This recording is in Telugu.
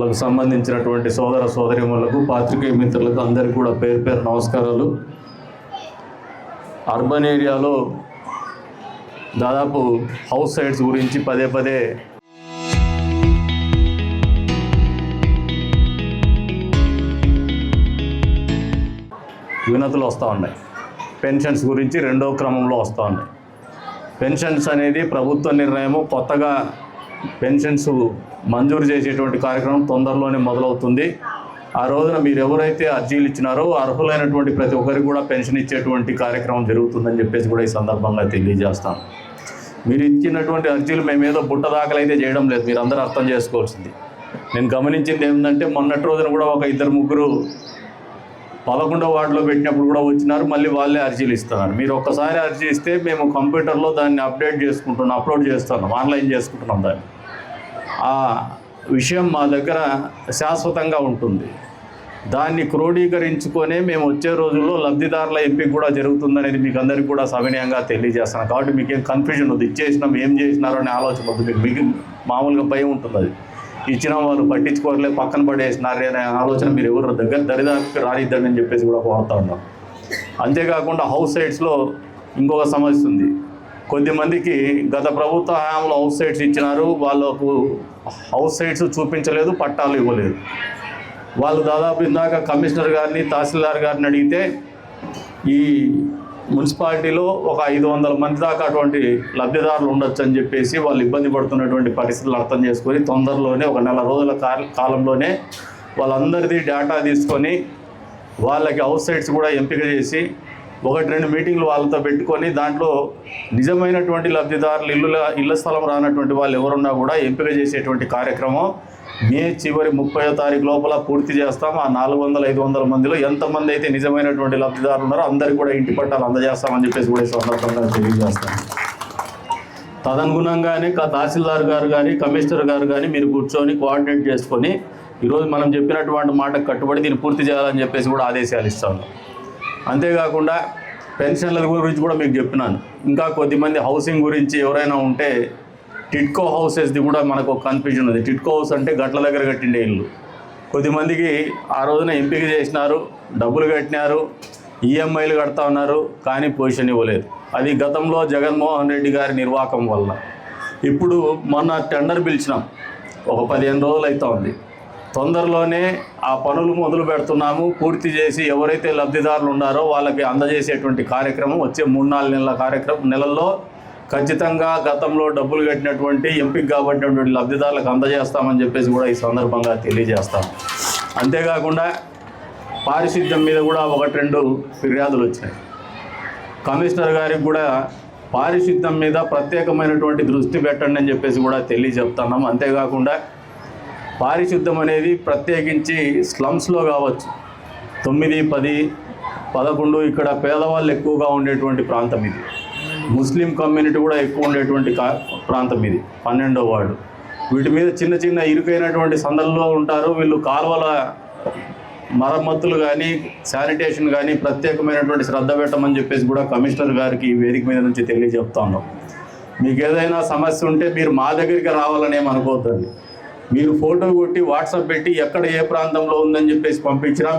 లకు సంబంధించినటువంటి సోదర సోదరీమణులకు పాత్రికేయ మిత్రులకు అందరికీ కూడా పేరు పేరు నమస్కారాలు. అర్బన్ ఏరియాలో దాదాపు హౌస్ సైట్స్ గురించి పదే పదే వినతులు వస్తూ ఉన్నాయి. పెన్షన్స్ గురించి రెండో క్రమంలో వస్తూ ఉన్నాయి. పెన్షన్స్ అనేది ప్రభుత్వ నిర్ణయము. కొత్తగా పెన్షన్స్ మంజూరు చేసేటువంటి కార్యక్రమం తొందరలోనే మొదలవుతుంది. ఆ రోజున మీరు ఎవరైతే అర్జీలు ఇచ్చినారో అర్హులైనటువంటి ప్రతి ఒక్కరికి కూడా పెన్షన్ ఇచ్చేటువంటి కార్యక్రమం జరుగుతుందని చెప్పేసి కూడా ఈ సందర్భంగా తెలియజేస్తాను. మీరు ఇచ్చినటువంటి అర్జీలు మేమేదో బుట్ట దాఖలైతే చేయడం లేదు, మీరు అందరూ అర్థం చేసుకోవాల్సింది. నేను గమనించింది ఏంటంటే మొన్నటి రోజున కూడా ఒక ఇద్దరు ముగ్గురు 11వ వార్డులో పెట్టినప్పుడు కూడా వచ్చినారు, మళ్ళీ వాళ్ళే అర్జీలు ఇస్తున్నారు. మీరు ఒక్కసారి అర్జీ ఇస్తే మేము కంప్యూటర్లో దాన్ని అప్డేట్ చేసుకుంటున్నాం, అప్లోడ్ చేస్తున్నాం, ఆన్లైన్ చేసుకుంటున్నాం. దాన్ని ఆ విషయం మా దగ్గర శాశ్వతంగా ఉంటుంది. దాన్ని క్రోడీకరించుకొనే మేము వచ్చే రోజుల్లో లబ్ధిదారుల ఎంపిక కూడా జరుగుతుందనేది మీకు అందరికీ కూడా సవినయంగా తెలియజేస్తాను. కాబట్టి మీకు ఏం కన్ఫ్యూజన్ వద్దు, ఇచ్చేసినాం ఏం చేసినారో అనే ఆలోచన వద్దు. మీకు మామూలుగా భయం ఉంటుంది, అది ఇచ్చిన వాళ్ళు పట్టించుకోవట్లేదు, పక్కన పడేసినారు అనే ఆలోచన మీరు ఎవరు దగ్గర దరిదాపుకి రానిద్దండి అని చెప్పేసి కూడా కోరుతా ఉన్నాం. అంతేకాకుండా హౌస్ సైట్స్లో ఇంకొక సమస్య ఉంది. కొద్దిమందికి గత ప్రభుత్వ హయాంలో హౌస్ సైట్స్ ఇచ్చినారు, వాళ్ళకు హౌస్ సైట్స్ చూపించలేదు, పట్టాలు ఇవ్వలేదు. వాళ్ళు దాదాపు ఇందాక కమిషనర్ గారిని తహసీల్దార్ గారిని అడిగితే ఈ మున్సిపాలిటీలో ఒక 500 మంది దాకా అటువంటి లబ్ధిదారులు ఉండొచ్చు అని చెప్పేసి వాళ్ళు ఇబ్బంది పడుతున్నటువంటి పరిస్థితులు అర్థం చేసుకొని తొందరలోనే ఒక నెల రోజుల కాలంలోనే వాళ్ళందరిది డేటా తీసుకొని వాళ్ళకి హౌస్ సైట్స్ కూడా ఎంపిక చేసి 1-2 మీటింగ్లు వాళ్ళతో పెట్టుకొని దాంట్లో నిజమైనటువంటి లబ్ధిదారులు ఇళ్ళ స్థలం రానటువంటి వాళ్ళు ఎవరున్నా కూడా ఎంపిక చేసేటువంటి కార్యక్రమం మే చివరి 30వ తారీఖు లోపల పూర్తి చేస్తాం. ఆ 400-500 మందిలో ఎంతమంది అయితే నిజమైనటువంటి లబ్ధిదారులు ఉన్నారో అందరికీ కూడా ఇంటి పట్టాలు అందజేస్తామని చెప్పేసి కూడా ఈ సందర్భంగా తెలియజేస్తాం. తదనుగుణంగానే తహసీల్దార్ గారు కానీ కమిషనర్ గారు కానీ మీరు కూర్చొని కోఆర్డినేట్ చేసుకొని ఈరోజు మనం చెప్పినటువంటి మాటకు కట్టుబడి దీన్ని పూర్తి చేయాలని చెప్పేసి కూడా ఆదేశాలు ఇస్తాను. అంతేకాకుండా పెన్షన్ల గురించి కూడా మీకు చెప్పినాను. ఇంకా కొద్దిమంది హౌసింగ్ గురించి ఎవరైనా ఉంటే టిట్కో హౌసెస్ది కూడా మనకు ఒక కన్ఫ్యూజన్ ఉంది. టిట్కో హౌస్ అంటే గట్ల దగ్గర కట్టిండే ఇల్లు. కొద్దిమందికి ఆ రోజున ఎంపిక చేసినారు, డబ్బులు కట్టినారు, ఈఎంఐలు కడతా ఉన్నారు, కానీ పొజిషన్ ఇవ్వలేదు. అది గతంలో జగన్మోహన్ రెడ్డి గారి నిర్వాహకం వల్ల. ఇప్పుడు మొన్న టెండర్ పిలిచినాం, ఒక 15 రోజులు అవుతా ఉంది. తొందరలోనే ఆ పనులు మొదలు పెడుతున్నాము. పూర్తి చేసి ఎవరైతే లబ్ధిదారులు ఉన్నారో వాళ్ళకి అందజేసేటువంటి కార్యక్రమం వచ్చే 3-4 నెలల్లో ఖచ్చితంగా గతంలో డబ్బులు కట్టినటువంటి ఎంపిక కాబట్టినటువంటి లబ్ధిదారులకు అందజేస్తామని చెప్పేసి కూడా ఈ సందర్భంగా తెలియజేస్తాం. అంతేకాకుండా పారిశుద్ధ్యం మీద కూడా 1-2 ఫిర్యాదులు వచ్చినాయి. కమిషనర్ గారికి కూడా పారిశుద్ధ్యం మీద ప్రత్యేకమైనటువంటి దృష్టి పెట్టండి అని చెప్పేసి కూడా తెలియజెప్తున్నాం. అంతేకాకుండా పారిశుద్ధ్యం అనేది ప్రత్యేకించి స్లమ్స్లో కావచ్చు, 9, 10, 11 ఇక్కడ పేదవాళ్ళు ఎక్కువగా ఉండేటువంటి ప్రాంతం ఇది. ముస్లిం కమ్యూనిటీ కూడా ఎక్కువ ఉండేటువంటి ప్రాంతం ఇది, 12వ వార్డు. వీటి మీద చిన్న చిన్న ఇరుకైనటువంటి సందర్భంలో ఉంటారు. వీళ్ళు కాలువల మరమ్మతులు కానీ శానిటేషన్ కానీ ప్రత్యేకమైనటువంటి శ్రద్ధ పెట్టమని చెప్పేసి కూడా కమిషనర్ గారికి వేదిక మీద నుంచి తెలియజెప్తా ఉన్నాం. మీకు ఏదైనా సమస్య ఉంటే మీరు మా దగ్గరికి రావాలని ఏమనుకోవద్దండి. మీరు ఫోటో కొట్టి వాట్సాప్ పెట్టి ఎక్కడ ఏ ప్రాంతంలో ఉందని చెప్పేసి పంపించినా